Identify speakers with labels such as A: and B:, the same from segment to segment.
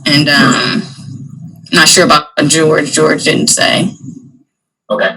A: And not sure about George. George didn't say.
B: Okay.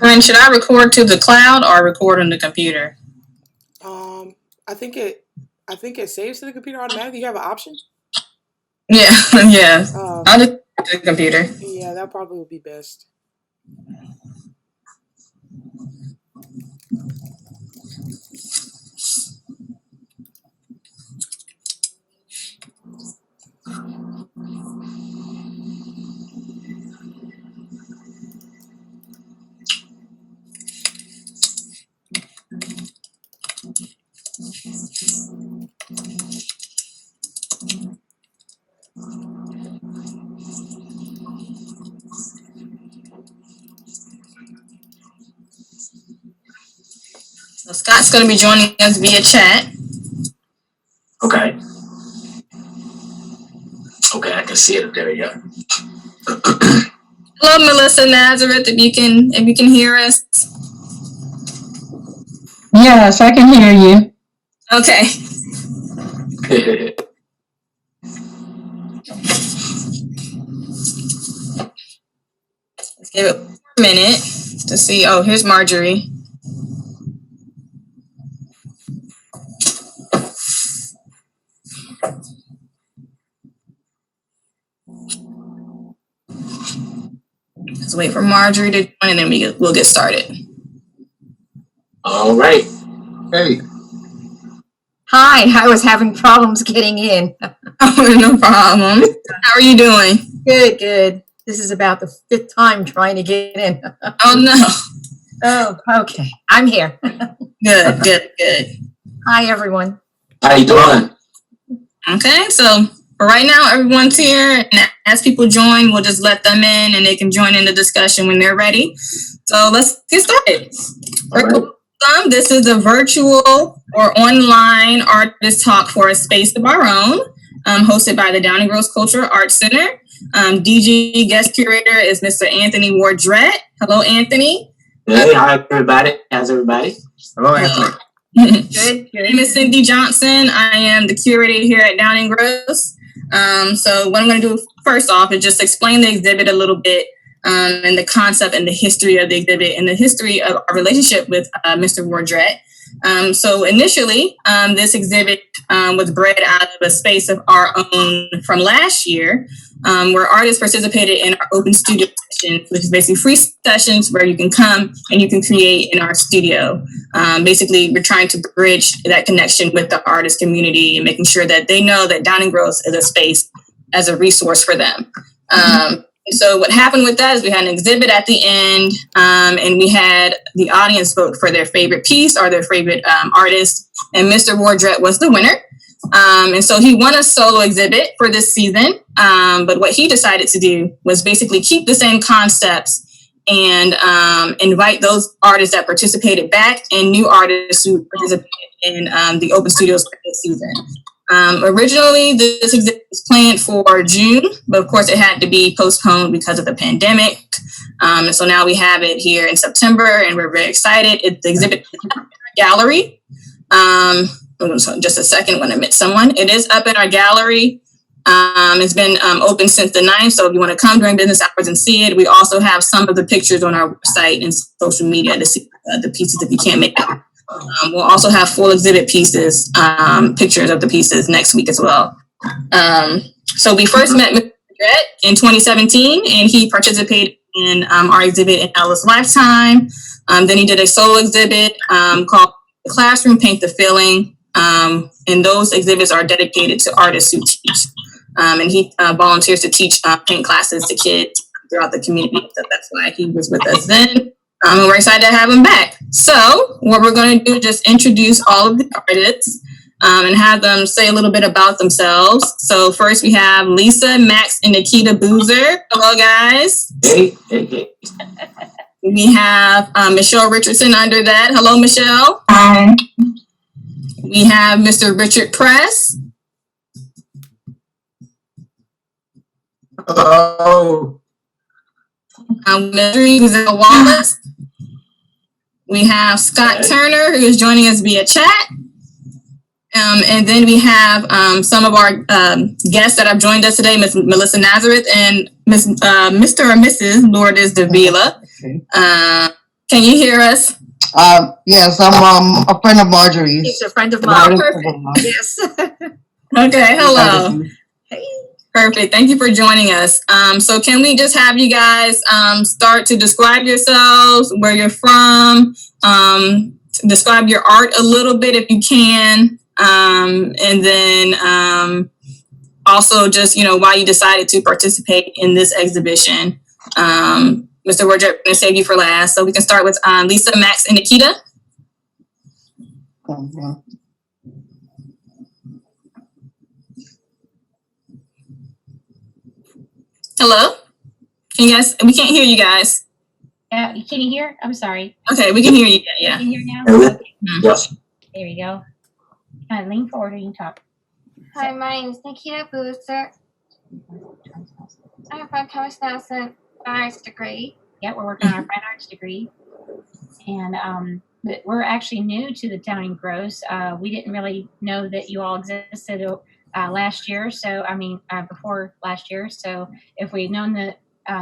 A: And should I record to the cloud or record on the computer?
C: I think it saves to the computer automatically. You have an option?
A: Yeah, yeah. I'll just to the computer.
C: Yeah, that probably would be best.
A: So Scott's going to be joining us via chat.
B: Okay. Okay, I can see it. There we go.
A: Hello, Melissa Nazareth. If you can hear us.
D: Yes, I can hear you.
A: Okay. Let's give it a minute to see. Oh, here's Marjorie. Let's wait for Marjorie to join, and then we'll get started.
B: All right.
E: Hey.
F: Hi, I was having problems getting in.
A: Oh, no problem. How are you doing?
F: Good, good. This is about the 5th time trying to get in.
A: Oh, no.
F: Oh, okay. I'm here.
A: Good, good, good.
F: Hi, everyone.
B: How you doing?
A: Okay, so for right now, everyone's here. And as people join, we'll just let them in and they can join in the discussion when they're ready. So let's get started. Welcome. This is a virtual or online artist talk for a space of our own, hosted by the Downey Gross Cultural Arts Center. DG guest curator is Mr. Anthony Wardrett. Hello, Anthony.
B: Hey, hi everybody. How's everybody?
E: Hello, Anthony.
F: Good,
A: My name is Cindy Johnson. I am the curator here at Downey Gross. So what I'm going to do first off is just explain the exhibit a little bit, and the concept and the history of the exhibit and the history of our relationship with Mr. Wardrett. So initially, this exhibit was bred out of a space of our own from last year, where artists participated in our open studio sessions, which is basically free sessions where you can come and you can create in our studio. Basically, we're trying to bridge that connection with the artist community and making sure that they know that Downey Gross is a space as a resource for them. So what happened with that is we had an exhibit at the end, and we had the audience vote for their favorite piece or their favorite artist, and Mr. Wardrett was the winner. And so he won a solo exhibit for this season, but what he decided to do was basically keep the same concepts and invite those artists that participated back and new artists who participated in the open studios for this season. Originally, this exhibit was planned for June, but of course it had to be postponed because of the pandemic. And so now we have it here in September, and we're very excited. The exhibit is in our gallery. Just a second, when I met someone. It is up in our gallery. It's been open since the 9th, so if you want to come during business hours and see it, we also have some of the pictures on our website and social media to see the pieces if you can't make it. We'll also have full exhibit pieces, pictures of the pieces next week as well. So we first met Mr. Wardrett in 2017, and he participated in our exhibit in Ella's Lifetime. Then he did a solo exhibit called The Classroom, Paint the Feeling. And those exhibits are dedicated to artists who teach. and he volunteers to teach paint classes to kids throughout the community. So that's why he was with us then. And we're excited to have him back. So what we're going to do is just introduce all of the artists and have them say a little bit about themselves. So first we have Lisa, Max, and Nikita Boozer. Hello, guys.
B: Hey, hey, hey.
A: We have Michelle Richardson under that. Hello, Michelle.
D: Hi.
A: We have Mr. Richard Press.
B: Hello.
A: Mary Gazelle Wallace. We have Scott Turner, who is joining us via chat. And then we have some of our guests that have joined us today, Ms. Melissa Nazareth and Mr. or Mrs. Lourdes Davila. Can you hear us?
E: Yes, I'm a friend of Marjorie's.
F: He's a friend of mine. Perfect. Yes.
A: Okay, hello. Hey. Perfect. Thank you for joining us. So can we just have you guys start to describe yourselves, where you're from, describe your art a little bit if you can, and then also just, why you decided to participate in this exhibition. Mr. Wardrett, I'm going to save you for last. So we can start with Lisa, Max, and Nikita. Hello? Can you guys, we can't hear you guys.
G: Can you hear? I'm sorry.
A: Okay, we can hear you. Yeah.
G: Can you hear now?
B: Hello?
G: Okay.
B: Yes.
G: There we go. Lean forward or you can talk.
H: Hi, my name is Nikita Boozer. I'm from Thomas Nelson Arts degree.
G: Yeah, we're working on our fine arts degree. And but we're actually new to the Downing Gross. We didn't really know that you all existed last year. So, before last year. So if we'd known that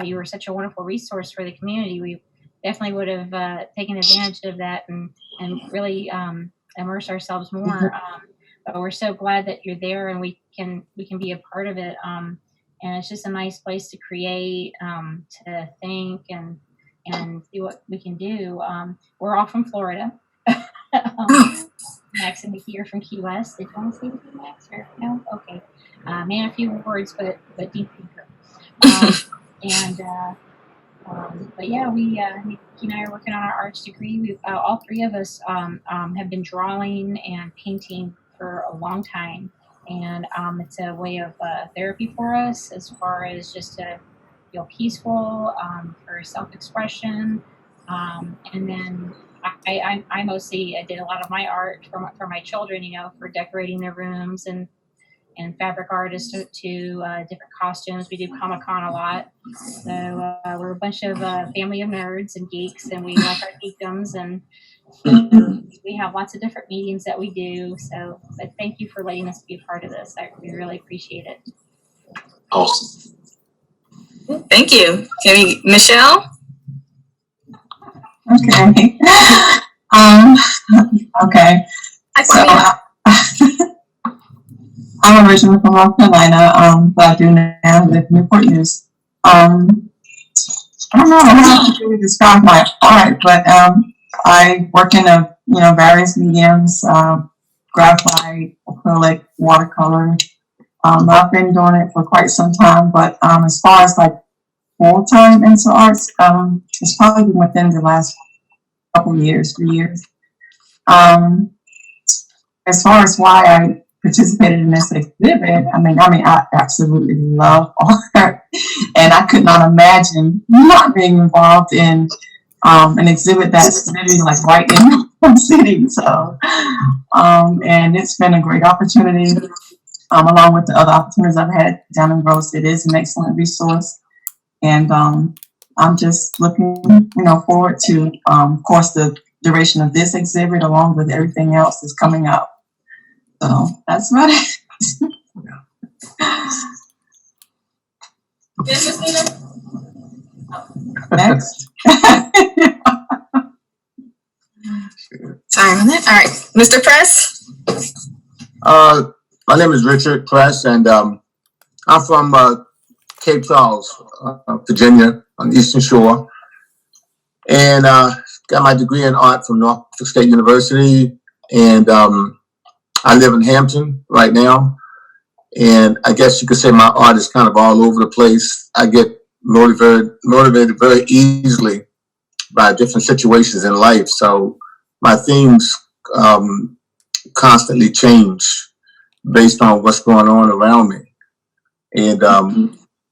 G: you were such a wonderful resource for the community, we definitely would have taken advantage of that and really immerse ourselves more. But we're so glad that you're there and we can be a part of it. And it's just a nice place to create, to think and see what we can do. We're all from Florida. Max and Nikki are from Key West. Did you want to say anything, Max? Or no? Okay. Man, a few words, but deep thinker. But yeah, Nikki and I are working on our arts degree. We all three of us have been drawing and painting for a long time, and it's a way of therapy for us, as far as just to feel peaceful, for self-expression, and then I mostly did a lot of my art for my children, for decorating their rooms and fabric artists to different costumes. We do Comic-Con a lot. So we're a bunch of family of nerds and geeks, and we like our geekdoms, and we have lots of different meetings that we do. So, but thank you for letting us be a part of this. We really appreciate it.
B: Awesome.
A: Thank you. Michelle?
D: Okay. Okay. So I'm originally from North Carolina, but I do now live in Newport News. I don't know how to really describe my art, but I work in various mediums, graphite, acrylic, watercolor. I've been doing it for quite some time, but as far as like full time into arts, it's probably been within the last couple years, 3 years. As far as why I participated in this exhibit, I absolutely love art, and I could not imagine not being involved in an exhibit that's literally like right in the city. So, and it's been a great opportunity. Along with the other opportunities I've had down in Gross, it is an excellent resource, and I'm just looking, forward to, of course, the duration of this exhibit, along with everything else that's coming up. So that's about it. Next.
A: Sorry on that. All right, Mr. Press.
I: My name is Richard Press, and I'm from Cape Charles, Virginia, on the Eastern Shore, and got my degree in art from Norfolk State University, and I live in Hampton right now, And I guess you could say my art is kind of all over the place. I get motivated very easily by different situations in life. So my themes constantly change based on what's going on around me. And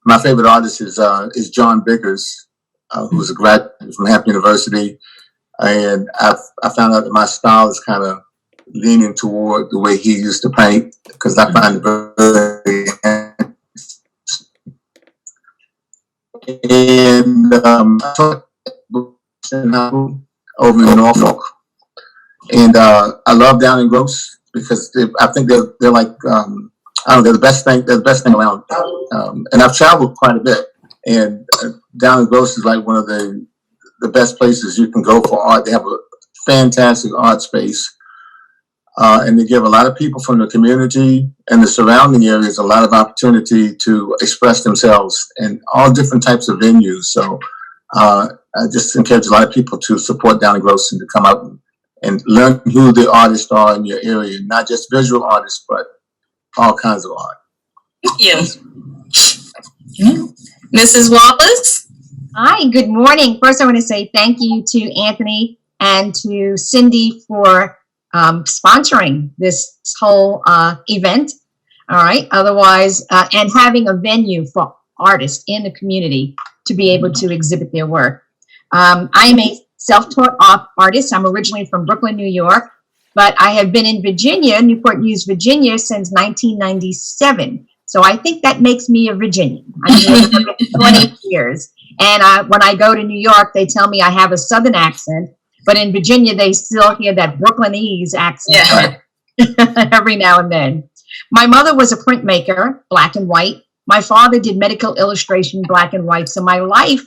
I: my favorite artist is John Biggers, who's a graduate from Hampton University. And I found out that my style is kind of leaning toward the way he used to paint, because I find it very and over in Norfolk, and I love Down and Gross because I think they're like I don't know, they're the best thing around, and I've traveled quite a bit, and Down and Gross is like one of the best places you can go for art. They have a fantastic art space. And they give a lot of people from the community and the surrounding areas a lot of opportunity to express themselves in all different types of venues. So I just encourage a lot of people to support Down and Gross and to come out and learn who the artists are in your area, not just visual artists, but all kinds of art.
A: Thank you. Mrs. Wallace?
F: Hi, good morning. First, I want to say thank you to Anthony and to Cindy for sponsoring this whole event. All right. Otherwise, and having a venue for artists in the community to be able to exhibit their work. I am a self-taught artist. I'm originally from Brooklyn, New York, but I have been in Virginia, Newport News, Virginia, since 1997. So I think that makes me a Virginian. I'm here for 20 years. And when I go to New York, they tell me I have a Southern accent. But in Virginia, they still hear that Brooklynese accent every now and then. My mother was a printmaker, black and white. My father did medical illustration, black and white. So my life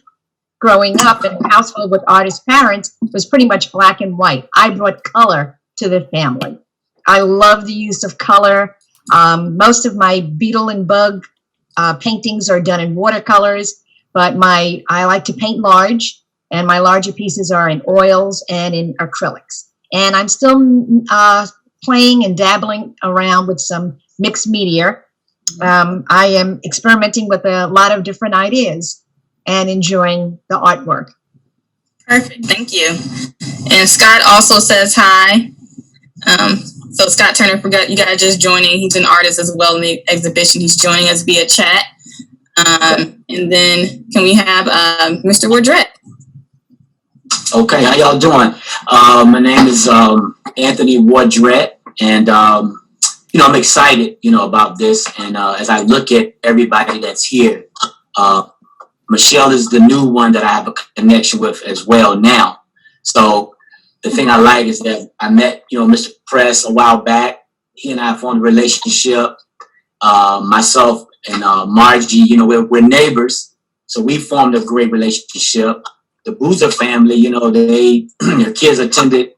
F: growing up in a household with artist parents was pretty much black and white. I brought color to the family. I love the use of color. Most of my beetle and bug paintings are done in watercolors, but I like to paint large. And my larger pieces are in oils and in acrylics. And I'm still playing and dabbling around with some mixed media. I am experimenting with a lot of different ideas and enjoying the artwork.
A: Perfect, thank you. And Scott also says hi. So Scott Turner, forgot you guys just joining. He's an artist as well in the exhibition. He's joining us via chat. And then can we have Mr. Wardrett?
B: Okay, how y'all doing? My name is Anthony Wardrett, and I'm excited, about this. And as I look at everybody that's here, Michelle is the new one that I have a connection with as well now. So the thing I like is that I met, Mr. Press a while back. He and I formed a relationship. Myself and Margie, we're neighbors, so we formed a great relationship. The Boozer family, their kids attended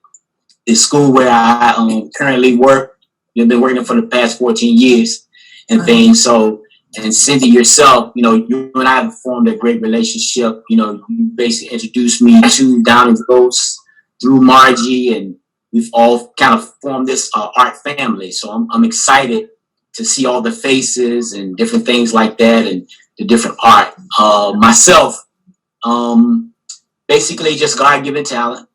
B: the school where I currently work. You've been working for the past 14 years and things. So, and Cindy, yourself, you and I have formed a great relationship. You basically introduced me to Down and Gross through Margie, and we've all kind of formed this art family. So I'm excited to see all the faces and different things like that and the different art. Myself, basically just God-given talent,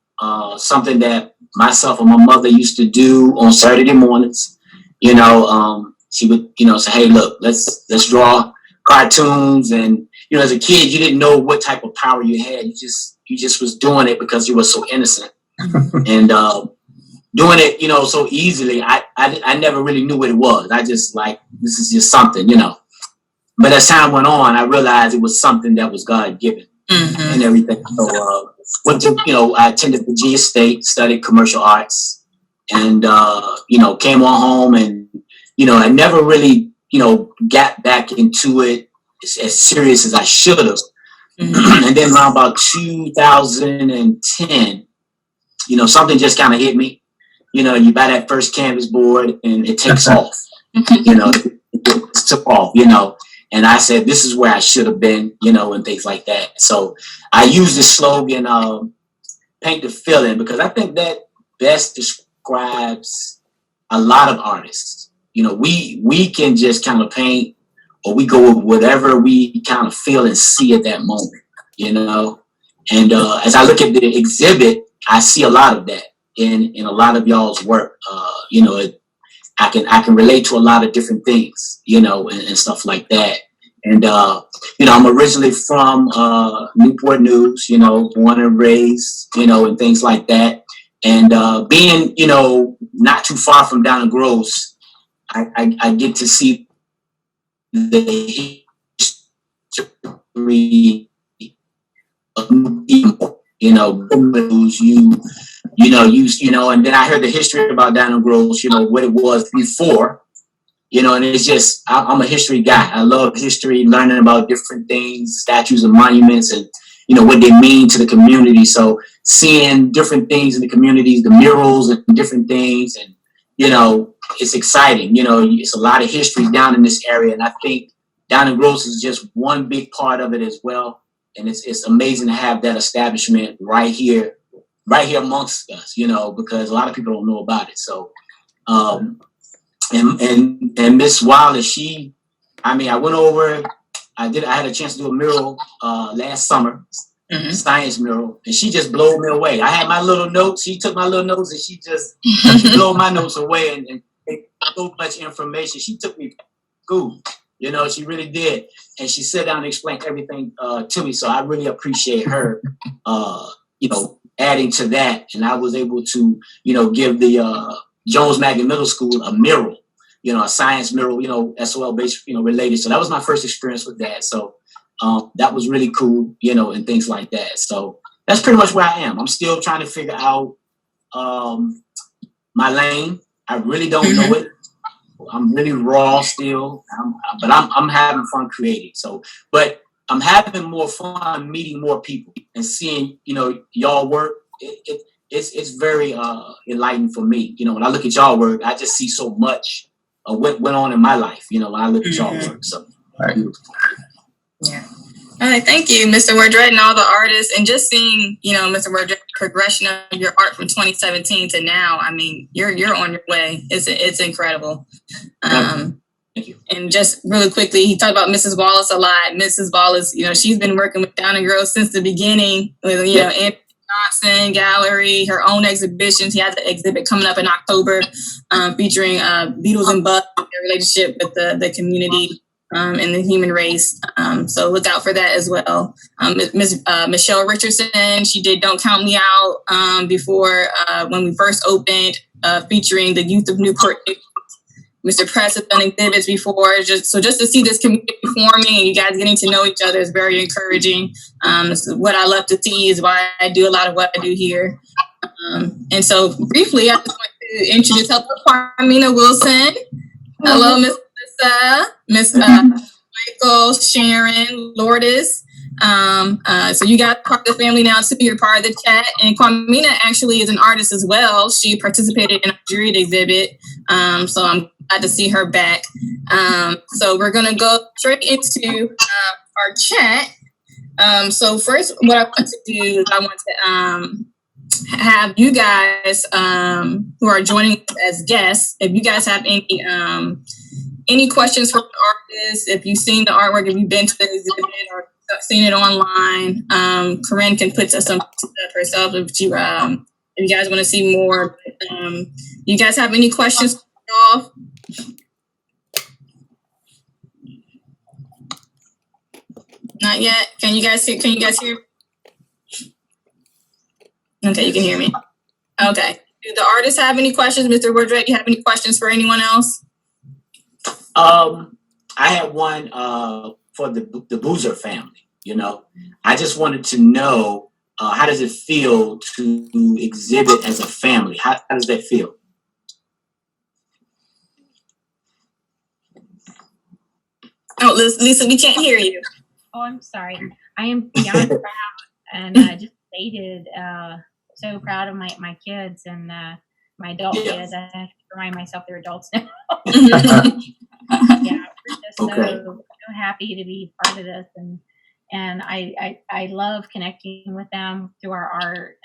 B: something that myself and my mother used to do on Saturday mornings. She would, say, hey, look, let's draw cartoons. And, as a kid, you didn't know what type of power you had. You just was doing it because you were so innocent. And doing it, so easily, I never really knew what it was. I just this is just something, But as time went on, I realized it was something that was God-given. Mm-hmm. And everything. So went to, I attended Virginia State, studied commercial arts, and came on home, and I never really got back into it as serious as I should have. Mm-hmm. And then around about 2010, something just kind of hit me. You buy that first canvas board and it takes off. It took off. And I said, this is where I should have been, and things like that. So I use the slogan, paint the feeling, because I think that best describes a lot of artists. You know, we can just kind of paint, or we go with whatever we kind of feel and see at that moment, you know. And as I look at the exhibit, I see a lot of that in a lot of y'all's work. You know, I can relate to a lot of different things, you know, and stuff like that. And you know, I'm originally from Newport News, you know, born and raised, you know, and things like that. And being, you know, not too far from down in Gross, I get to see the history of people, you know, you know, and then I heard the history about down in Gross, you know, what it was before, you know, and it's just, I'm a history guy. I love history, learning about different things, statues and monuments, and, you know, what they mean to the community. So seeing different things in the communities, the murals and different things, and, you know, it's exciting. You know, it's a lot of history down in this area, and I think down in Gross is just one big part of it as well. And it's amazing to have that establishment right here amongst us, you know, because a lot of people don't know about it. So, and Miss Wallace, I went over, I had a chance to do a mural last summer, science mural, and she just blew me away. I had my little notes, she took my little notes, and she blew my notes away and so much information. She took me school, you know, she really did. And she sat down and explained everything to me. So I really appreciate her, you know, adding to that. And I was able to, you know, give the Jones Magnet Middle School a mural, you know, a science mural, you know, SOL based, you know, related. So that was my first experience with that. So that was really cool, you know, and things like that. So that's pretty much where I am. I'm still trying to figure out my lane. I really don't know it. I'm really raw still, but I'm having fun creating. So, but I'm having more fun meeting more people and seeing, you know, y'all work. It's very enlightening for me. You know, when I look at y'all work, I just see so much of what went on in my life. You know, when I look at y'all work. So,
A: yeah. All right, thank you, Mr. Wardrett, and all the artists, and just seeing, you know, Mr. Wardrett, progression of your art from 2017 to now. I mean, you're on your way. It's incredible.
B: Thank you.
A: And just really quickly, he talked about Mrs. Wallace a lot. Mrs. Wallace, you know, she's been working with Down and Gross since the beginning. With, you know, Anthony Johnson Gallery, her own exhibitions. He has an exhibit coming up in October, featuring Beetles and Bugs, their relationship with the community. And the human race. So look out for that as well. Miss Michelle Richardson, she did Don't Count Me Out before when we first opened, featuring the youth of Newport. Mr. Press has done exhibits before. Just to see this community forming and you guys getting to know each other is very encouraging. What I love to see is why I do a lot of what I do here. And so briefly, I just want to introduce Carmina Wilson. Hello, Miss Miss Michael, Sharon, Lourdes. So you got part of the family now too. You're part of the chat. And Kwamina actually is an artist as well. She participated in a juried exhibit. So I'm glad to see her back. So we're gonna go straight into our chat. So first, what I want to do is I want to have you guys who are joining us as guests, if you guys have any questions for the artists, if you've seen the artwork, if you've been to the exhibit or seen it online, Corinne can put some stuff herself if you guys want to see more. You guys have any questions? Not yet. Can you guys hear? Okay, you can hear me. Okay. Do the artists have any questions? Mr. Wardrett, you have any questions for anyone else?
B: I had one for the Boozer family. You know, I just wanted to know how does it feel to exhibit as a family? How does that feel?
A: Oh, Lisa, we can't hear you.
G: Oh, I'm sorry. I am beyond proud, and just stated so proud of my kids and my adult kids. I have to remind myself they're adults now. Yeah, we're just so happy to be part of this, and I love connecting with them through our art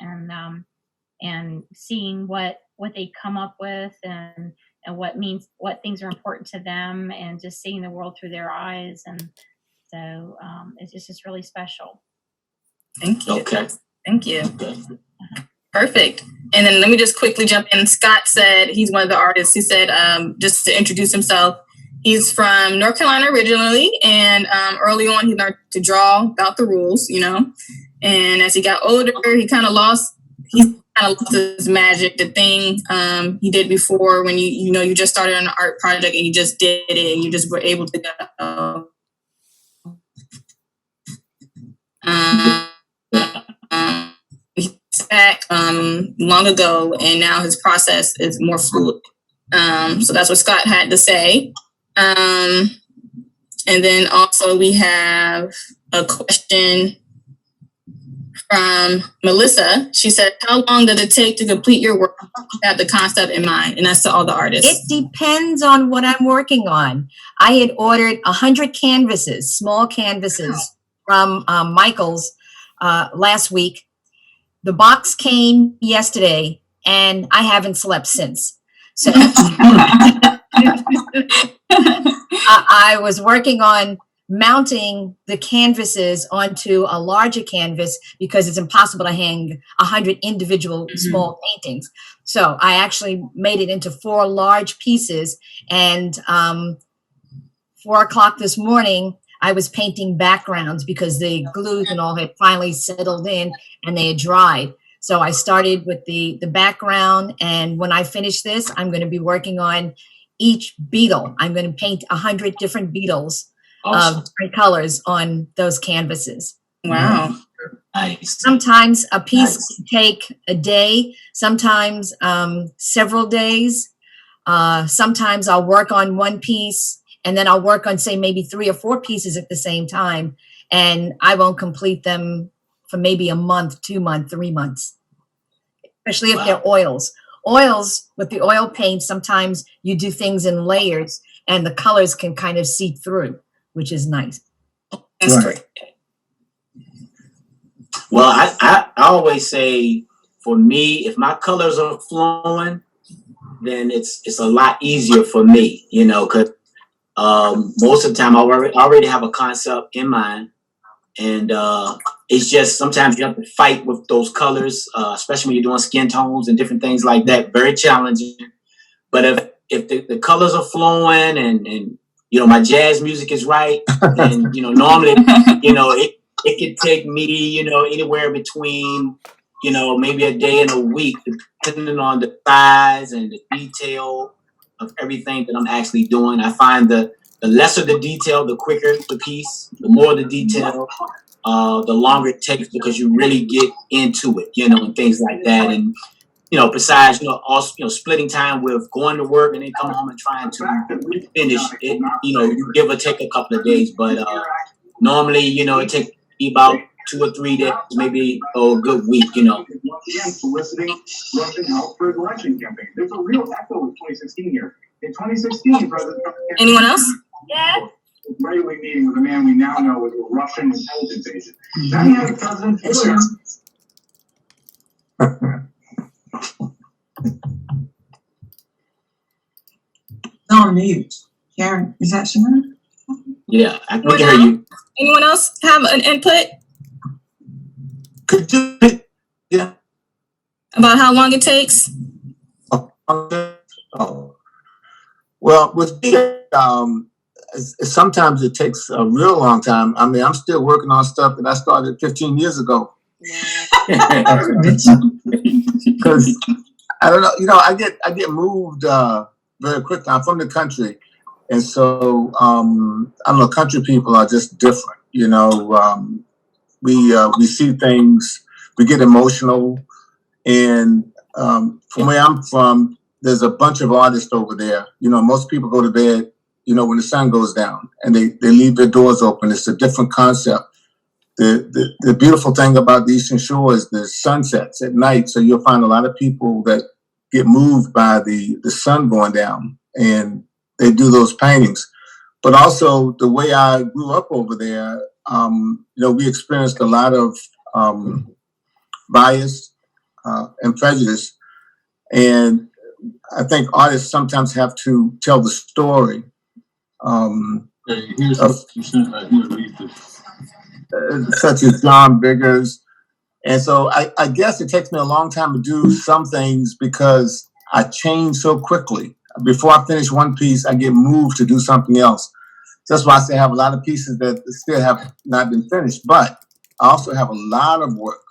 G: and seeing what they come up with and what things are important to them, and just seeing the world through their eyes. And so it's just really special.
A: Thank you.
B: Okay.
A: Thank you. Perfect. And then let me just quickly jump in. Scott said he's one of the artists. He said, just to introduce himself, he's from North Carolina originally, and early on he learned to draw about the rules, And as he got older, he kind of lost his magic, the thing he did before when you just started on an art project and you just did it and you just were able to go. He's back long ago, and now his process is more fluid. So that's what Scott had to say. And then also we have a question from Melissa. She said, how long does it take to complete your work to have the concept in mind? And that's to all the artists.
F: It depends on what I'm working on. I had ordered 100 canvases, small canvases from Michael's last week. The box came yesterday, and I haven't slept since. So I was working on mounting the canvases onto a larger canvas because it's impossible to hang 100 individual small paintings. So I actually made it into 4 large pieces, and 4 o'clock this morning, I was painting backgrounds because the glues and all had finally settled in and they had dried. So I started with the background, and when I finish this, I'm going to be working on each beetle. I'm going to paint 100 different beetles of different colors on those canvases.
A: Wow.
B: Nice.
F: Sometimes a piece can take a day, sometimes several days. Sometimes I'll work on one piece and then I'll work on, say, maybe 3 or 4 pieces at the same time, and I won't complete them for maybe a month, 2 months, 3 months, especially if they're oils. Oils, with the oil paint, sometimes you do things in layers and the colors can kind of seep through, which is nice.
A: That's great.
B: Well, I always say, for me, if my colors are flowing, then it's a lot easier for me, because most of the time I already have a concept in mind, and it's just sometimes you have to fight with those colors, especially when you're doing skin tones and different things like that. Very challenging. But if the colors are flowing and my jazz music is right, then normally it could take me anywhere between maybe a day and a week, depending on the size and the detail of everything that I'm actually doing. I find the lesser the detail, the quicker the piece, the more the detail, the longer it takes, because you really get into it, and things like that. And besides, also, splitting time with going to work and then come home and trying to finish it, you give or take a couple of days. But normally, it takes about 2 or 3 days, maybe a good week,
J: Soliciting Russian help for his election campaign. There's a real echo with 2016 here. In 2016, President Trump...
A: Anyone else?
G: Yeah.
J: Regularly meeting with a man we now know was a Russian intelligence agent. Then he had President Twitter.
D: On mute. Karen, is that Sharon?
B: Yeah, I can hear you.
A: Anyone else have an input
I: Could you, yeah.
A: about how long it takes?
I: Oh. Well, with me, sometimes it takes a real long time. I mean, I'm still working on stuff that I started 15 years ago. Because I don't know, I get moved very quickly. I'm from the country, and so I don't know. Country people are just different. We see things, we get emotional, and from where I'm from, there's a bunch of artists over there. Most people go to bed, when the sun goes down, and they leave their doors open. It's a different concept. The beautiful thing about the Eastern Shore is the sunsets at night. So you'll find a lot of people that get moved by the sun going down, and they do those paintings. But also the way I grew up over there, we experienced a lot of bias and prejudice. And I think artists sometimes have to tell the story.
K: Here's what you sent right here. Read this.
I: Such as John Biggers. And so I guess it takes me a long time to do some things because I change so quickly. Before I finish one piece, I get moved to do something else. That's why I say I have a lot of pieces that still have not been finished, but I also have a lot of work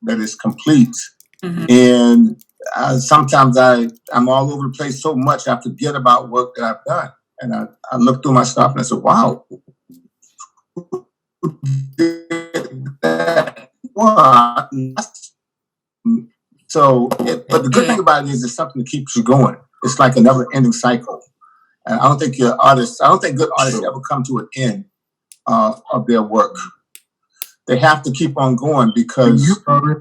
I: that is complete.
A: Mm-hmm.
I: And sometimes I'm all over the place so much I forget about work that I've done. And I look through my stuff and I say, wow. So, but the good thing about it is it's something that keeps you going. It's like a never-ending cycle. And I don't think good artists ever come to an end of their work. They have to keep on going because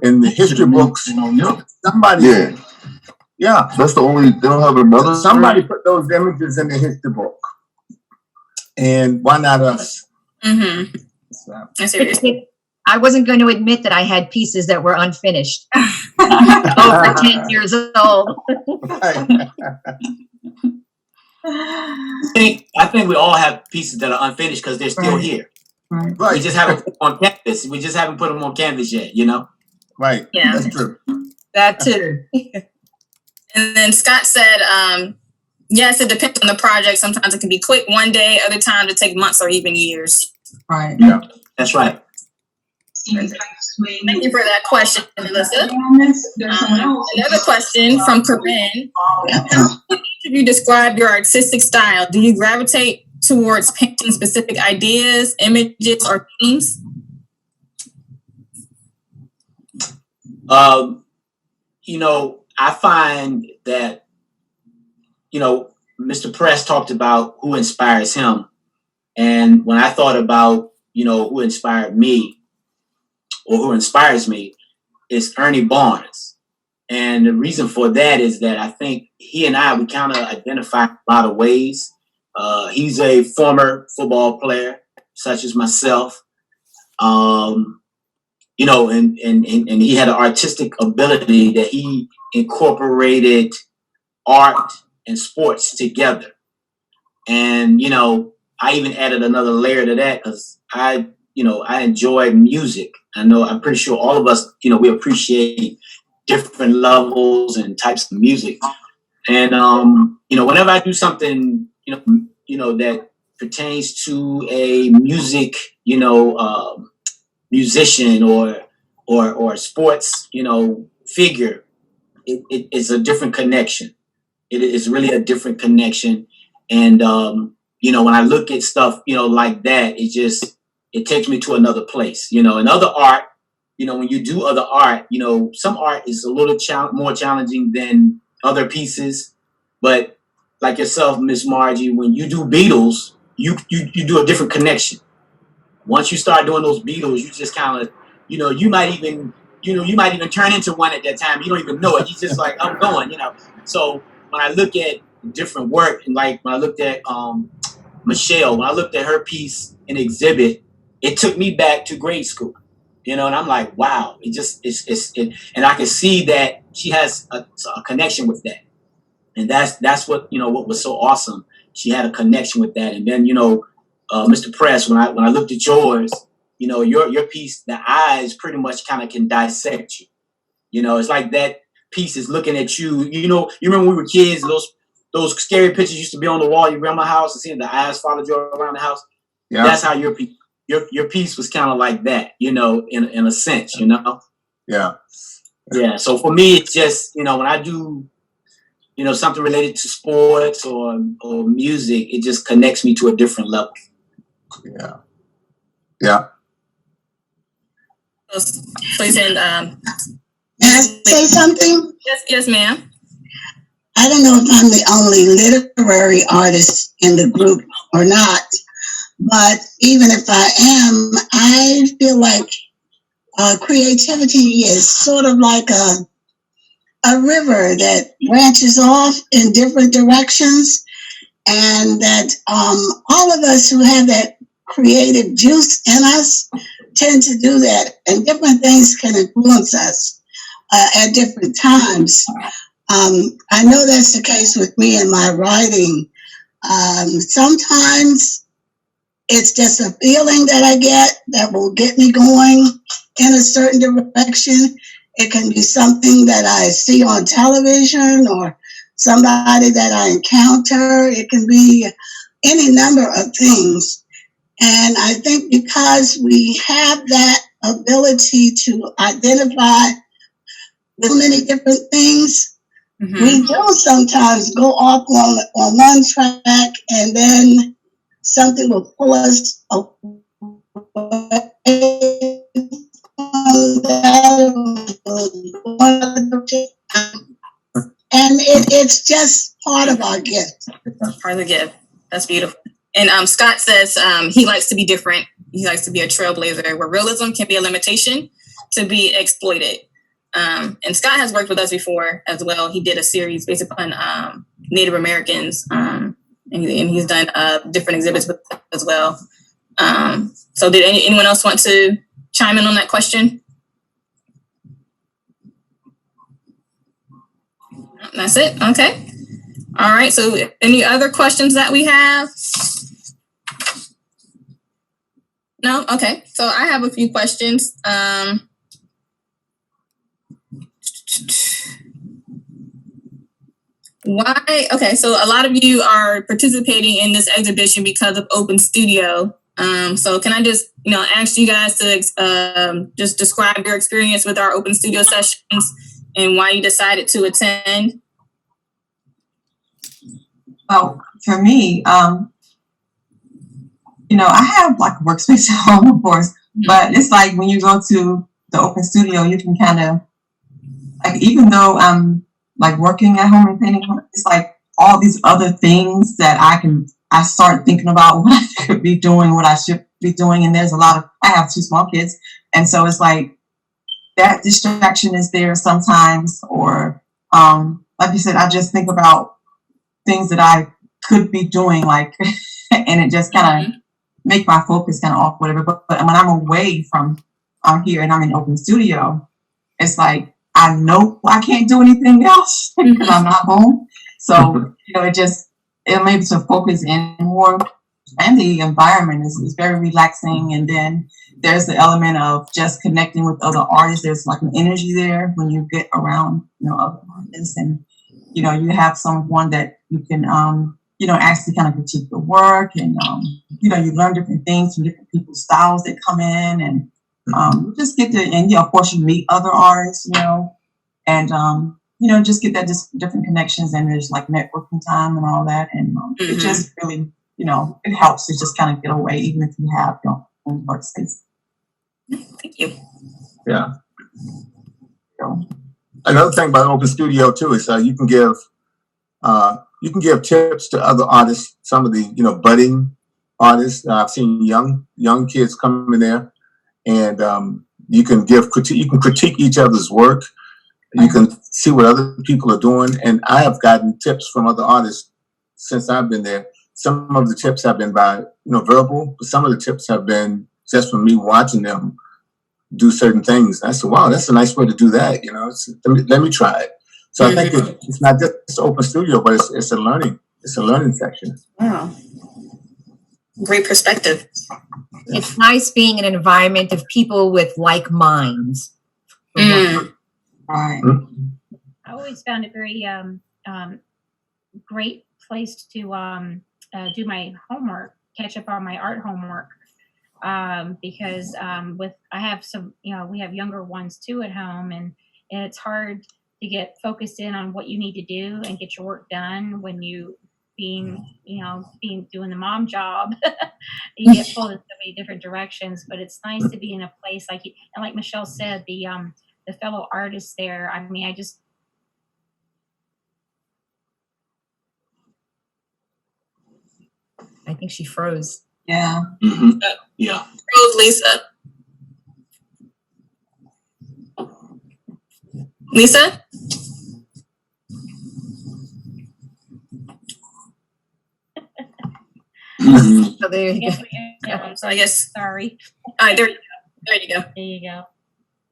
I: in the history books, somebody, yeah,
K: that's the only. They don't have another.
I: Somebody put those images in the history book, and why not us?
A: Mm-hmm.
I: So.
F: I wasn't going to admit that I had pieces that were unfinished. Over 10 years old.
B: I think we all have pieces that are unfinished because they're still here.
I: Right.
B: We just haven't put them on canvas. We just haven't put them on canvas yet, you know?
I: Right.
A: Yeah.
I: That's true.
F: That too.
A: And then Scott said, yes, it depends on the project. Sometimes it can be quick one day, other times it take months or even years.
D: Right.
I: Yeah.
B: That's right.
A: Thank you for that question, Melissa. Another question from Corinne. How would each of you describe your artistic style? Do you gravitate towards painting specific ideas, images, or themes?
B: You know, I find that, you know, Mr. Press talked about who inspires him. And when I thought about, you know, who inspired me, or who inspires me, is Ernie Barnes. And the reason for that is that I think he and we kind of identify a lot of ways. He's a former football player, such as myself. You know, and he had an artistic ability that he incorporated art and sports together. And, you know, I even added another layer to that because I enjoy music. I'm pretty sure all of us, you know, we appreciate different levels and types of music. And, you know, whenever I do something, you know, that pertains to a music, you know, musician or sports, you know, figure, it is a different connection. It is really a different connection. And, you know, when I look at stuff, you know, like that, it takes me to another place, you know. And other art, you know, when you do other art, you know, some art is a little more challenging than other pieces. But like yourself, Miss Margie, when you do Beatles, you do a different connection. Once you start doing those Beatles, you just kind of, you know, you might even turn into one at that time. You don't even know it. You just like, I'm going, you know. So when I look at different work, and like when I looked at Michelle, when I looked at her piece in exhibit, it took me back to grade school, you know, and I'm like, wow, and I can see that she has a connection with that. And that's what, you know, what was so awesome. She had a connection with that. And then, you know, Mr. Press, when I looked at yours, you know, your piece, the eyes pretty much kind of can dissect you. You know, it's like that piece is looking at you. You know, you remember when we were kids, those scary pictures used to be on the wall. You around my house and seeing the eyes followed you around the house. Yeah. That's how your piece was kind of like that, you know, in a sense, you know?
I: Yeah.
B: Yeah. So for me, it's just, you know, when I do, you know, something related to sports or music, it just connects me to a different level.
I: Yeah. Yeah.
A: Please, and
L: may I say something?
A: Yes, ma'am.
L: I don't know if I'm the only literary artist in the group or not, but even if I am, I feel like creativity is sort of like a river that branches off in different directions, and that all of us who have that creative juice in us tend to do that, and different things can influence us at different times. I know that's the case with me in my writing. Sometimes it's just a feeling that I get that will get me going in a certain direction. It can be something that I see on television or somebody that I encounter. It can be any number of things. And I think because we have that ability to identify with many different things, we do sometimes go off on one track and then something will pull us away from that. And it's just part of our gift.
A: Part of the gift. That's beautiful. And Scott says he likes to be different. He likes to be a trailblazer where realism can be a limitation to be exploited. And Scott has worked with us before as well. He did a series based upon Native Americans, and he's done different exhibits with us as well. So did anyone else want to chime in on that question? That's it? Okay. All right. So any other questions that we have? No? Okay. So I have a few questions. Why? Okay, so a lot of you are participating in this exhibition because of Open Studio. So can I just, ask you guys to just describe your experience with our Open Studio sessions and why you decided to attend?
D: Well, for me, I have like a workspace at home, of course, but it's like when you go to the Open Studio, you can kind of, like, even though I'm like working at home and painting, it's like all these other things that I start thinking about what I could be doing, what I should be doing. And there's I have 2 small kids. And so it's like that distraction is there sometimes, or like you said, I just think about things that I could be doing, like, and it just kind of make my focus kind of off, whatever. But when I'm away from here and I'm in Open Studio, it's like, I know I can't do anything else because I'm not home. So, it may be to focus in more, and the environment is very relaxing. And then there's the element of just connecting with other artists. There's like an energy there when you get around, other artists, and, you have someone that you can, actually kind of critique the work, and, you learn different things from different people's styles that come in, and just get to, and of course you meet other artists, and just get that different connections, and there's like networking time and all that, and it just really, it helps to just kind of get away, even if you have your own workspace.
A: Thank you.
I: Yeah. Another thing about Open Studio too is you can give tips to other artists. Some of the budding artists. I've seen young kids come in there, and you can critique each other's work. You can see what other people are doing, and I have gotten tips from other artists since I've been there. Some of the tips have been by verbal, but some of the tips have been just from me watching them do certain things. I said, "Wow, that's a nice way to do that." Let me try it. So I think it's not just Open Studio, but it's a learning section.
A: Wow, great perspective.
F: It's nice being in an environment of people with like minds.
D: Right.
G: I always found it very great place to do my homework, catch up on my art homework, because I have some, we have younger ones too at home, and it's hard to get focused in on what you need to do and get your work done when you doing the mom job. You get pulled in so many different directions, but it's nice to be in a place like Michelle said, the fellow artists there. I mean,
F: I think she froze.
D: Yeah.
B: Yeah.
A: Froze, Lisa. Lisa?
F: So there you go.
G: yeah,
A: So I guess.
G: Sorry.
A: All right, there you go.
G: There you go.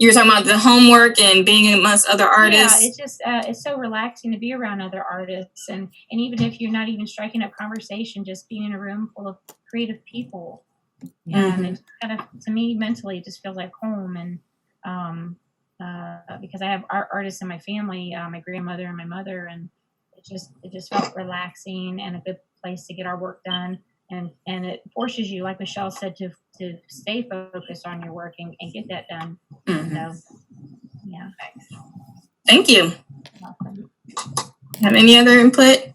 A: you were talking about the homework and being amongst other artists.
G: Yeah, it's just it's so relaxing to be around other artists, and even if you're not even striking up conversation, just being in a room full of creative people, and it's kind of, to me, mentally, it just feels like home. And because I have artists in my family, my grandmother and my mother, and it just felt relaxing and a good place to get our work done. And it forces you, like Michelle said, to stay focused on your work and get that done. So, yeah.
A: Thank you. Have any other input?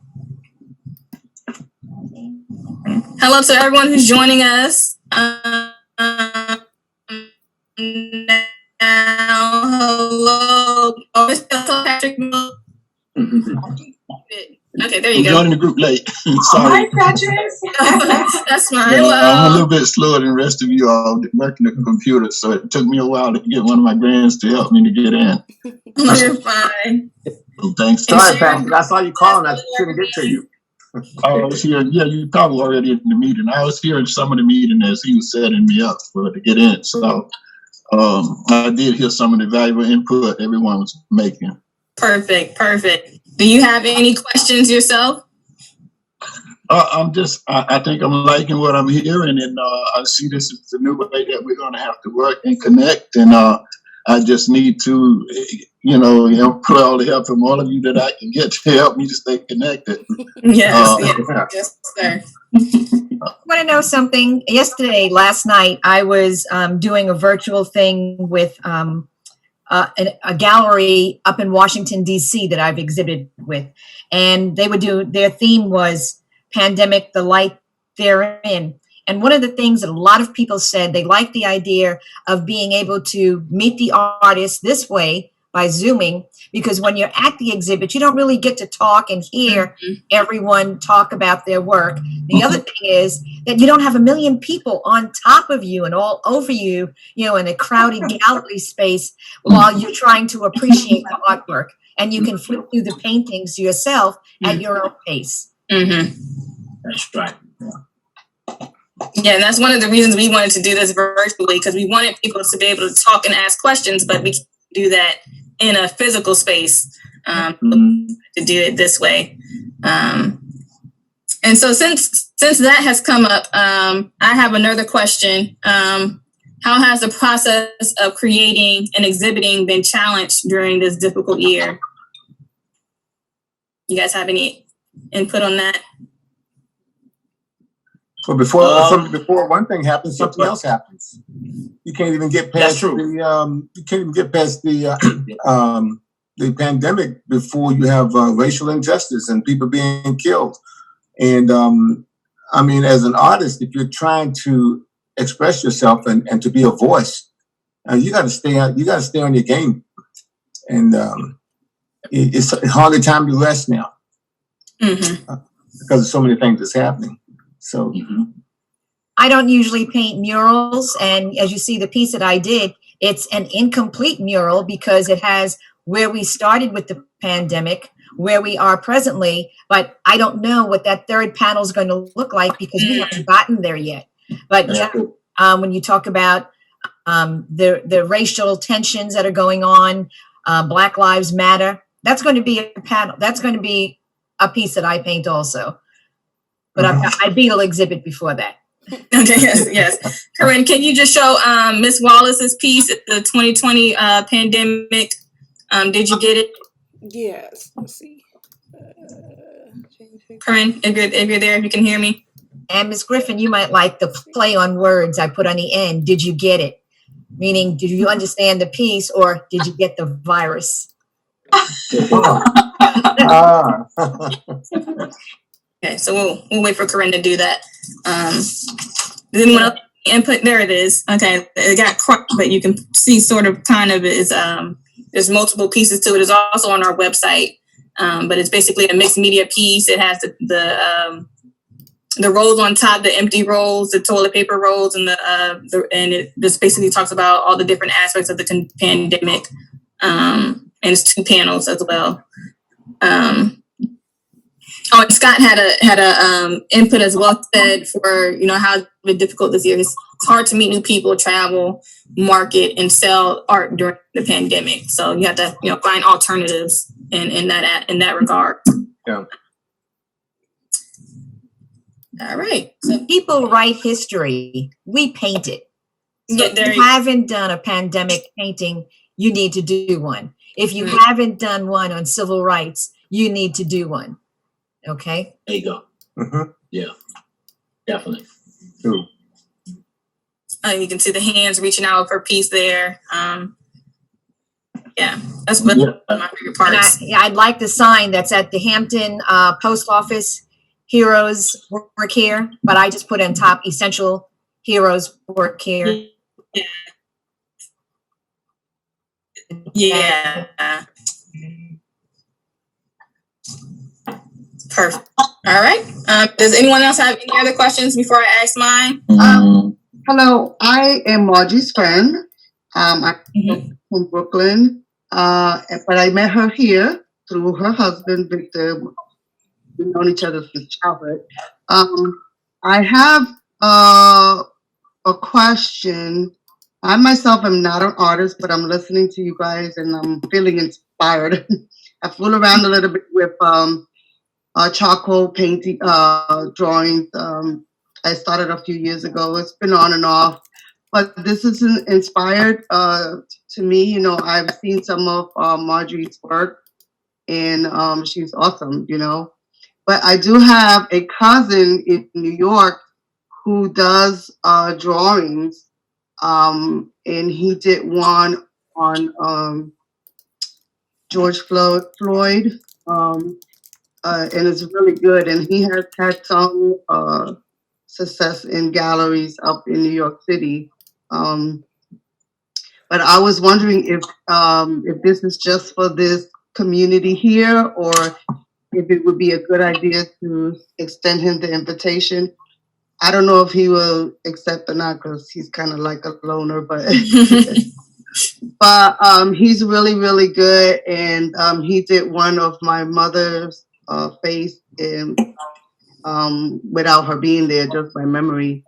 A: Hello to everyone who's joining us. Now, hello. Oh, Mr. Patrick. Okay, there you go.
K: Joining the group late.
D: Hi,
K: Sorry.
D: Patrick.
A: That's fine.
K: Yeah,
A: Hello.
K: I'm a little bit slower than the rest of you all working the computer, so it took me a while to get one of my grands to help me to get in.
A: You're fine.
K: So thanks.
I: Sorry, Patrick. I saw you calling. I couldn't get to you.
K: I was here. Yeah, you probably already in the meeting. I was here in some of the meeting as he was setting me up to get in. So I did hear some of the valuable input everyone was making.
A: Perfect. Do you have any questions yourself?
K: I think I'm liking what I'm hearing, and I see this as the new way that we're going to have to work and connect. And I just need to, put all the help from all of you that I can get to help me to stay connected.
A: Yes, sir.
F: Want to know something? Last night, I was doing a virtual thing with a gallery up in Washington, D.C. that I've exhibited with. And their theme was Pandemic, the Light Therein. And one of the things that a lot of people said, they like the idea of being able to meet the artist this way by Zooming, because when you're at the exhibit, you don't really get to talk and hear everyone talk about their work. The other thing is that you don't have a million people on top of you and all over you, in a crowded gallery space while you're trying to appreciate the artwork. And you can flip through the paintings yourself at your own pace.
B: That's right.
A: Yeah, and that's one of the reasons we wanted to do this virtually, because we wanted people to be able to talk and ask questions, but we can't do that in a physical space, to do it this way. And so since that has come up, I have another question. How has the process of creating and exhibiting been challenged during this difficult year? You guys have any input on that?
I: Well, before one thing happens, something else happens. You can't even get past the pandemic before you have racial injustice and people being killed. And as an artist, if you're trying to express yourself and to be a voice, you got to stay on your game. And it's hardly time to rest now because of so many things that's happening. So
F: I don't usually paint murals, and as you see the piece that I did, it's an incomplete mural because it has where we started with the pandemic, where we are presently, but I don't know what that third panel is going to look like because we haven't gotten there yet. But when you talk about the racial tensions that are going on, Black Lives Matter, that's going to be a panel. That's going to be a piece that I paint also. But I beat an exhibit before that.
A: Okay, yes. Corinne, can you just show Miss Wallace's piece, the 2020 pandemic? Did you get it?
C: Yes. Let's see.
A: Corinne, if you're there, if you can hear me.
F: And Ms. Griffin, you might like the play on words I put on the end. Did you get it? Meaning, did you understand the piece or did you get the virus?
A: Okay, so we'll wait for Corinne to do that. Does anyone else input? There it is. Okay, it got cropped, but you can see sort of kind of is there's multiple pieces to it. It's also on our website, but it's basically a mixed media piece. It has the rolls on top, the empty rolls, the toilet paper rolls, and and it just basically talks about all the different aspects of the pandemic. And it's 2 panels as well. Oh, and Scott had a input as well, said for, how difficult this year is. It's hard to meet new people, travel, market, and sell art during the pandemic. So you have to, find alternatives in that regard.
I: Yeah.
A: All right. So
F: People write history. We paint it. So if you haven't done a pandemic painting, you need to do one. If you haven't done one on civil rights, you need to do one. Okay.
B: There you go.
I: Mm-hmm.
B: Yeah, definitely.
I: True.
A: You can see the hands reaching out for peace there. Yeah, that's one of my favorite parts.
F: I'd like the sign that's at the Hampton Post Office. Heroes work here, but I just put on top essential heroes work here.
A: Yeah. Perfect. All right. Does anyone else have any other questions before I ask mine?
E: Hello, I am Margie's friend. I'm from Brooklyn, but I met her here through her husband, Victor. We've known each other since childhood. I have a question. I myself am not an artist, but I'm listening to you guys and I'm feeling inspired. I fool around a little bit with charcoal painting, drawings. I started a few years ago. It's been on and off, but this is inspired to me. I've seen some of Marjorie's work, and she's awesome. But I do have a cousin in New York who does drawings, and he did one on George Floyd. And it's really good. And he has had some success in galleries up in New York City. But I was wondering if this is just for this community here, or if it would be a good idea to extend him the invitation. I don't know if he will accept or not, because he's kind of like a loner, but but he's really, really good. And he did one of my mother's face in without her being there, just by memory.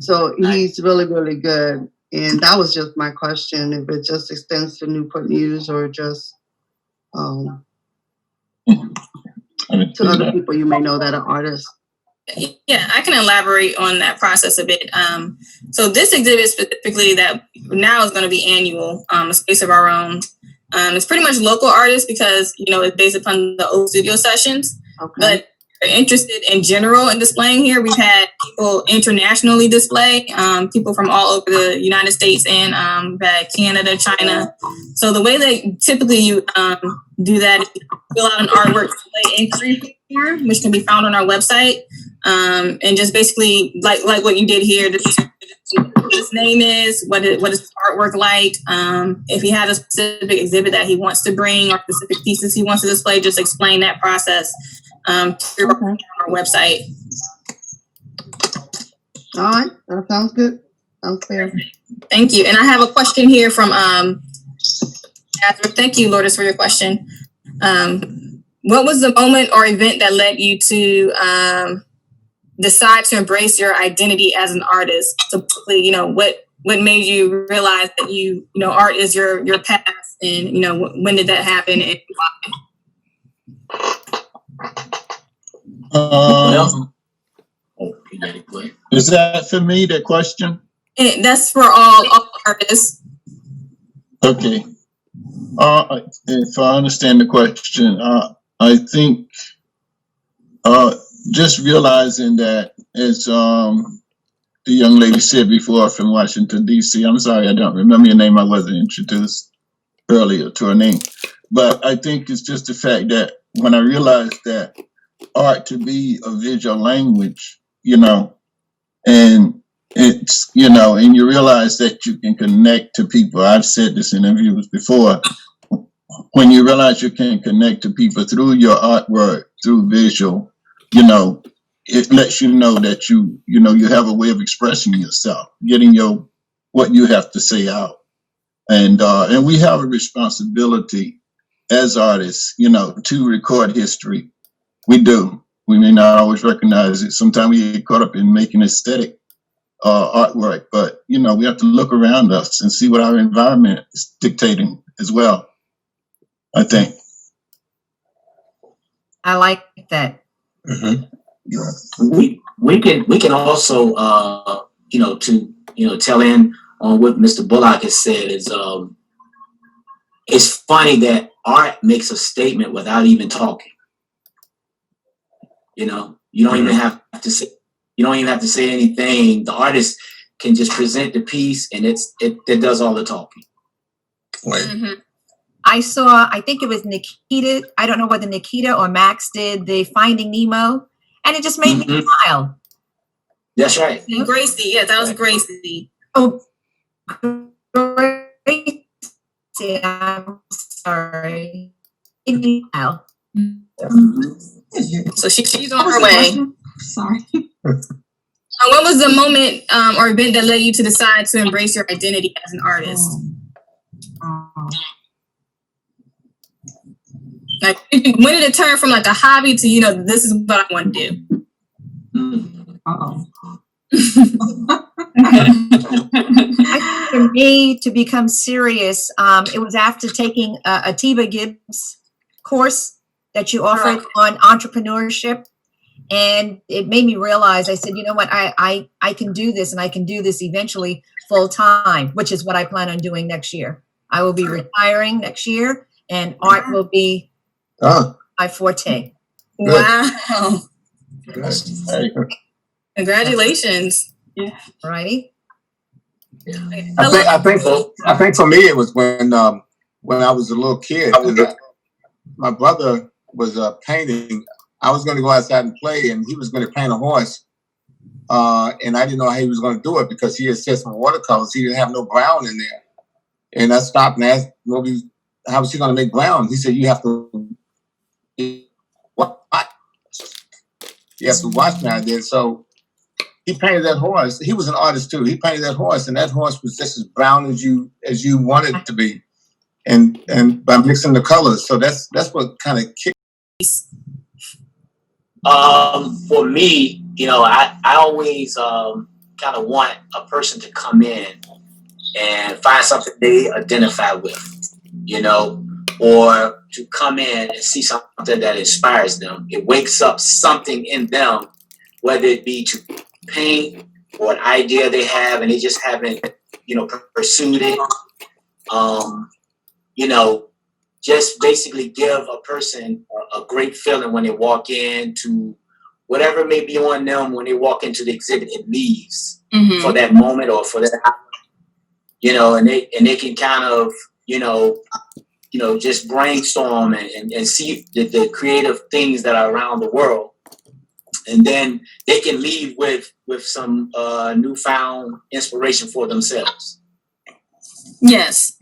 E: So he's really, really good. And that was just my question, if it just extends to Newport News or just to other people you may know that are artists.
A: Yeah, I can elaborate on that process a bit. So this exhibit specifically that now is going to be annual, a space of our own. It's pretty much local artists because, it's based upon the old studio sessions. Okay. But if you're interested in general in displaying here, we've had people internationally display, people from all over the United States and we've had Canada, China. So the way that typically you do that is you fill out an artwork display inquiry form, which can be found on our website. And just basically like what you did here, what his name is, what is his artwork like, if he has a specific exhibit that he wants to bring or specific pieces he wants to display, just explain that process through our website.
E: All right, that sounds good. Sounds fair.
A: Thank you. And I have a question here from Catherine. Thank you, Lourdes, for your question. What was the moment or event that led you to decide to embrace your identity as an artist? So, what made you realize that art is your path, and when did that happen and why?
K: Is that for me, the question?
A: That's for all artists.
K: Okay. If I understand the question, I think just realizing that, as the young lady said before from Washington, D.C., I'm sorry, I don't remember your name. I wasn't introduced earlier to her name. But I think it's just the fact that when I realized that art to be a visual language, and it's, and you realize that you can connect to people. I've said this in interviews before. When you realize you can connect to people through your artwork, through visual, it lets you know that you have a way of expressing yourself, getting what you have to say out. And we have a responsibility as artists, to record history We do. We may not always recognize it. Sometimes we get caught up in making aesthetic artwork, but we have to look around us and see what our environment is dictating as well, I think.
F: I like that.
B: Mm-hmm. We can also tell in on what Mr. Bullock has said is it's funny that art makes a statement without even talking. You don't even have to say anything. The artist can just present the piece, and it does all the talking.
I: Right.
F: Mm-hmm. I think it was Nikita. I don't know whether Nikita or Max did the Finding Nemo, and it just made me smile.
B: That's right.
A: Gracie, yeah, that was Gracie.
F: Oh, Gracie, I'm sorry.
A: So she's on her way.
D: Sorry.
A: What was the moment or event that led you to decide to embrace your identity as an artist? Like, when did it turn from like a hobby to, this is what I want to do?
F: For me to become serious, it was after taking a Tiba Gibbs course that you offered on entrepreneurship. And it made me realize, I said, you know what, I can do this, and I can do this eventually full time, which is what I plan on doing next year. I will be retiring next year, and art will be my forte.
A: Wow.
D: Congratulations.
F: Yeah. Righty.
I: I think for me it was when I was a little kid. My brother was painting. I was going to go outside and play, and he was going to paint a horse. And I didn't know how he was going to do it because he had set some watercolors. He didn't have no brown in there. And I stopped and asked, how was he going to make brown? He said, you have to watch. You have to watch me. I did. So he painted that horse. He was an artist too. He painted that horse, and that horse was just as brown as you wanted it to be. And by mixing the colors. So that's what kind of kicked.
B: For me, I always kind of want a person to come in and find something they identify with, or to come in and see something that inspires them. It wakes up something in them, whether it be to paint or an idea they have and they just haven't, pursued it. Just basically give a person a great feeling when they walk into whatever may be on them when they walk into the exhibit. It leaves for that moment or for that hour, and they can kind of, just brainstorm and see the creative things that are around the world. And then they can leave with some newfound inspiration for themselves.
A: Yes.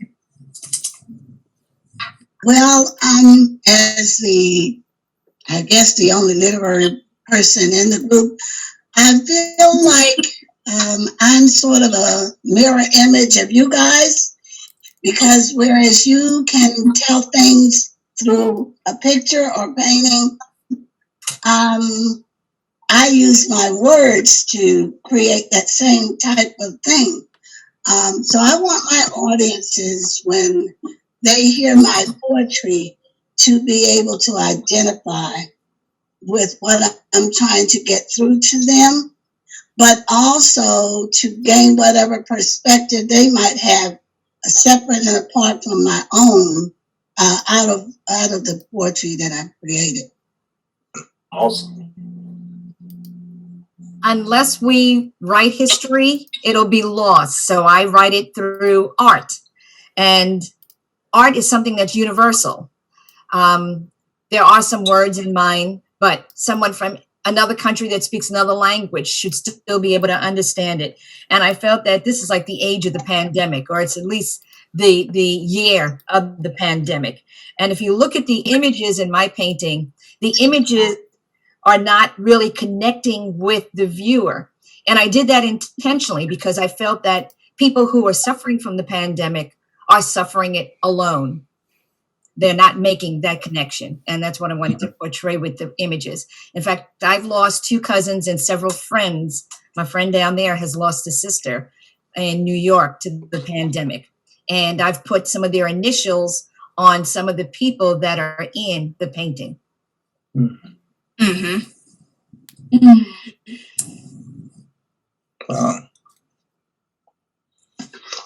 L: Well, as the only literary person in the group, I feel like I'm sort of a mirror image of you guys, because whereas you can tell things through a picture or painting, I use my words to create that same type of thing. So I want my audiences, when they hear my poetry, to be able to identify with what I'm trying to get through to them, but also to gain whatever perspective they might have, separate and apart from my own, out of the poetry that I've created.
B: Awesome.
F: Unless we write history, it'll be lost. So I write it through art, and art is something that's universal. There are some words in mine, but someone from another country that speaks another language should still be able to understand it. And I felt that this is like the age of the pandemic, or it's at least the year of the pandemic. And if you look at the images in my painting, the images are not really connecting with the viewer. And I did that intentionally because I felt that people who are suffering from the pandemic are suffering it alone. they're not making that connection. And that's what I wanted to portray with the images. In fact, I've lost 2 cousins and several friends. My friend down there has lost a sister in New York to the pandemic. And I've put some of their initials on some of the people that are in the painting.
A: Mm-hmm.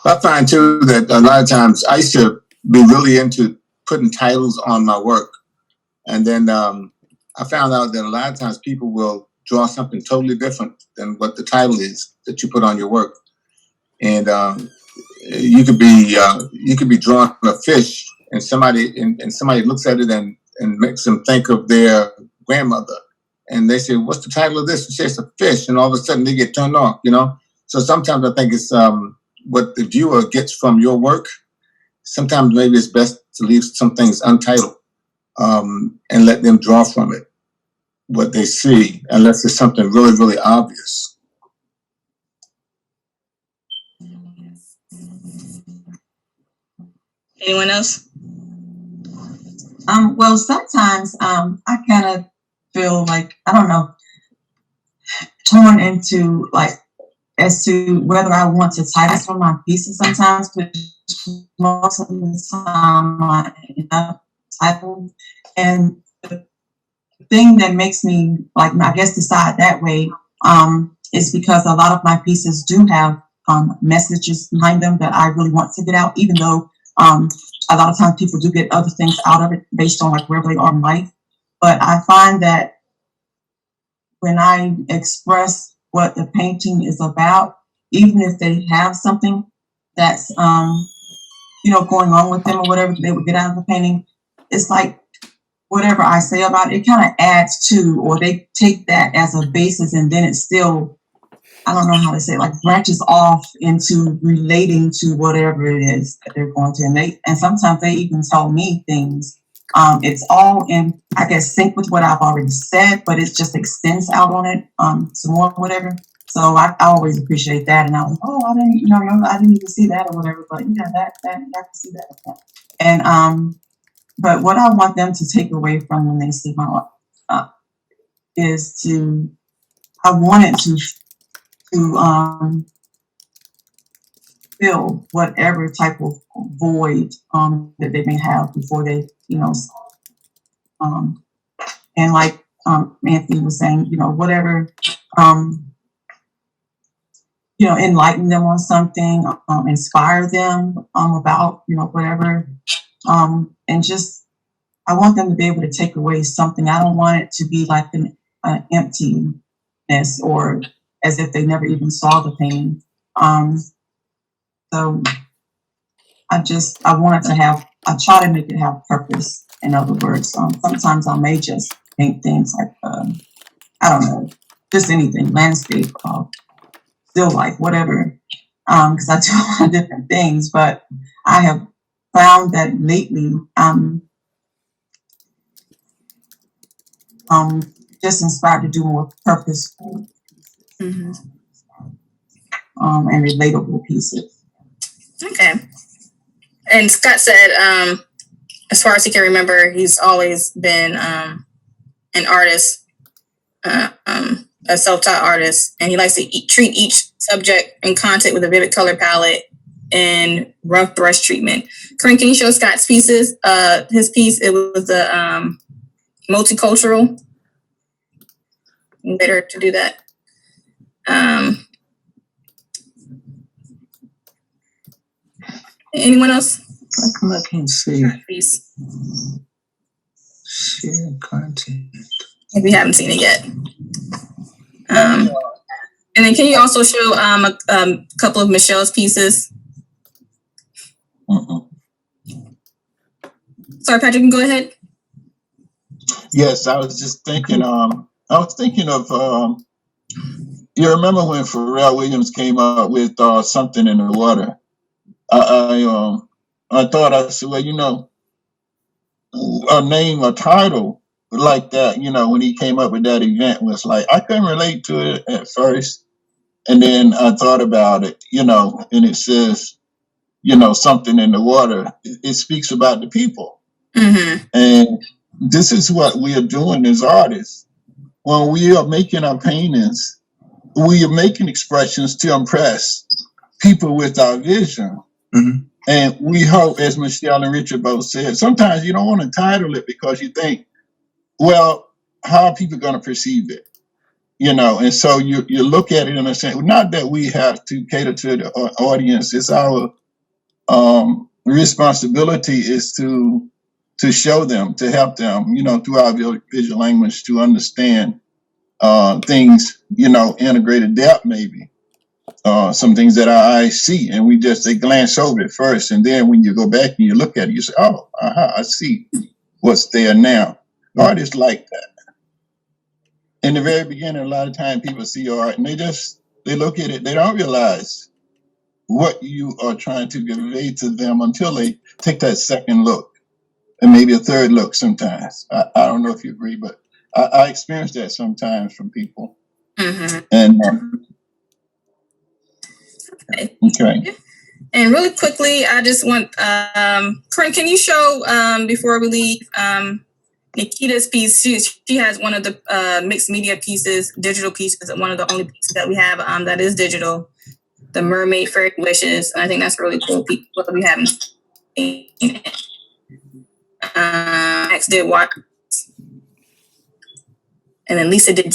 I: I find too that a lot of times I used to be really into putting titles on my work. And then I found out that a lot of times people will draw something totally different than what the title is that you put on your work. And you could be drawing a fish, and somebody looks at it and makes them think of their grandmother. And they say, "What's the title of this?" You say, "It's a fish," and all of a sudden they get turned off, you know? So sometimes I think it's what the viewer gets from your work. Sometimes maybe it's best to leave some things untitled and let them draw from it what they see, unless it's something really, really obvious.
A: Anyone else?
D: Well, sometimes I kind of feel like, I don't know, torn into like as to whether I want to title some of my pieces sometimes, but most of the time I end up titled. And the thing that makes me like, I guess, decide that way is because a lot of my pieces do have messages behind them that I really want to get out, even though a lot of times people do get other things out of it based on like where they are in life. But I find that when I express what the painting is about, even if they have something that's going on with them or whatever they would get out of the painting, it's like whatever I say about it, it kind of adds to, or they take that as a basis, and then it's still, I don't know how to say it, like branches off into relating to whatever it is that they're going to. And sometimes they even tell me things. It's all in, I guess, sync with what I've already said, but it just extends out on it some more, whatever. So I always appreciate that. And I was, I didn't even see that or whatever, but yeah, that I can see that. And but what I want them to take away from when they see my art is I want it to fill whatever type of void that they may have before they, and like Anthony was saying, whatever, enlighten them on something, inspire them about, whatever, and just, I want them to be able to take away something. I don't want it to be like an emptiness or as if they never even saw the painting. So I want it to have, I try to make it have purpose. In other words, sometimes I may just paint things like, I don't know, just anything, landscape, still life, whatever, because I do a lot of different things. But I have found that lately, just inspired to do more purposeful and relatable pieces. Okay.
A: And Scott said, as far as he can remember, he's always been an artist, a self-taught artist, and he likes to treat each subject and content with a vivid color palette and rough brush treatment. Corinne, can you show Scott's pieces? His piece, it was the multicultural. Better to do that. Anyone else?
I: I can't see.
A: Please.
I: Share content.
A: If we haven't seen it yet. And then can you also show a couple of Michelle's pieces? Sorry, Patrick, you can go ahead.
K: Yes, I was just thinking, of, you remember when Pharrell Williams came out with Something in the Water? I thought, I said, well, a title like that, when he came up with that event was like, I couldn't relate to it at first. And then I thought about it, and it says, Something in the Water. It speaks about the people,
A: Mm-hmm.
K: And this is what we are doing as artists. When we are making our paintings, we are making expressions to impress people with our vision.
I: Mhm.
K: And we hope, as Michelle and Richard both said, sometimes you don't want to title it because you think, well, how are people going to perceive it? You know, and so you look at it in a sense, not that we have to cater to the audience, it's our responsibility is to show them, to help them, you know, through our visual language to understand things, you know, in a greater depth maybe. Some things that our eyes see, and they glance over it first, and then when you go back and you look at it, you say, "Oh, I see what's there now." Art is like that. In the very beginning, a lot of times people see art and they look at it, they don't realize what you are trying to convey to them until they take that second look and maybe a third look sometimes. I don't know if you agree, but I experience that sometimes from people.
A: Mm-hmm.
K: And
A: Okay. And really quickly, I just want, Corinne, can you show, before we leave, Nikita's piece? She has one of the mixed media pieces, digital pieces, and one of the only pieces that we have that is digital, The Mermaid Fairy Wishes. And I think that's really cool. People we haven't seen it. Max did watch. And then Lisa did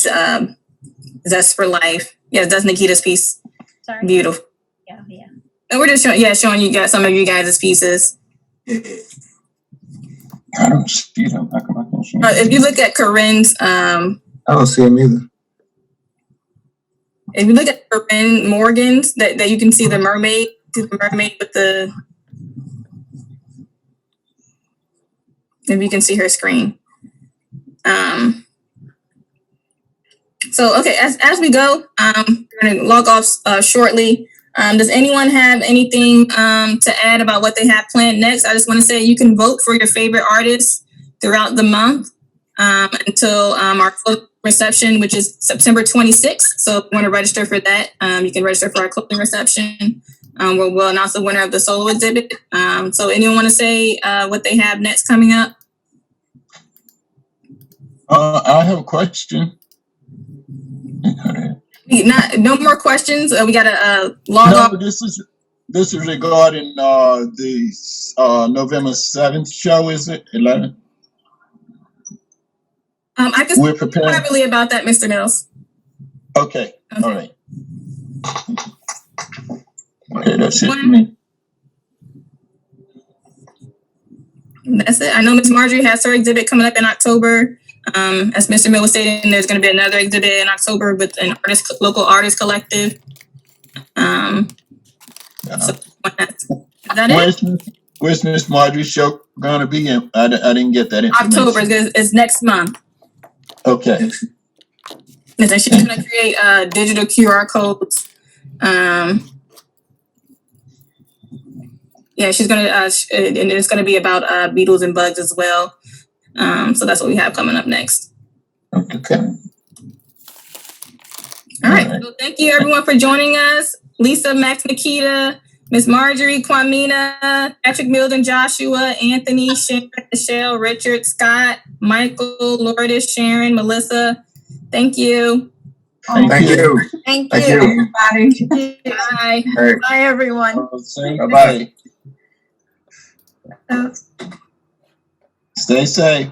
A: Zest for Life. Yes, that's Nikita's piece.
G: Sorry.
A: Beautiful.
G: Yeah.
A: And we're just showing you guys some of you guys' pieces.
K: I don't see them. How come I can't see them?
A: If you look at Corinne's,
I: I don't see them either.
A: if you look at Corinne Morgan's, that you can see the mermaid with the. If you can see her screen. So okay, as we go, we're gonna log off shortly. Does anyone have anything to add about what they have planned next? I just want to say you can vote for your favorite artists throughout the month until our closing reception, which is September 26th. So if you want to register for that, you can register for our closing reception. Where we'll announce the winner of the solo exhibit. So anyone want to say what they have next coming up?
K: I have a question.
A: No more questions. We got to log off.
K: This is regarding the November 7th show. Is it 11?
A: I can
K: We're preparing
A: privately about that, Mr. Mills.
K: Okay. All right. Okay, that's it for me.
A: That's it. I know Miss Marjorie has her exhibit coming up in October. As Mr. Mill was stating, there's going to be another exhibit in October with an local artist collective. So is that it?
K: Where's Miss Marjorie's show going to be in? I didn't get that information.
A: October is next month.
K: Okay.
A: And then she's going to create digital QR codes. Yeah, she's going to, and it's going to be about beetles and bugs as well. So that's what we have coming up next.
K: Okay.
A: All right. So thank you everyone for joining us. Lisa, Max, Nikita, Miss Marjorie, Kwamina, Patrick, Milden, Joshua, Anthony, Sharon, Michelle, Richard, Scott, Michael, Lourdes, Sharon, Melissa. Thank you.
I: Thank you.
F: Thank
I: Thank
F: you.
I: you.
D: Everybody.
A: Bye.
F: Bye, everyone.
K: Bye-bye. Stay safe.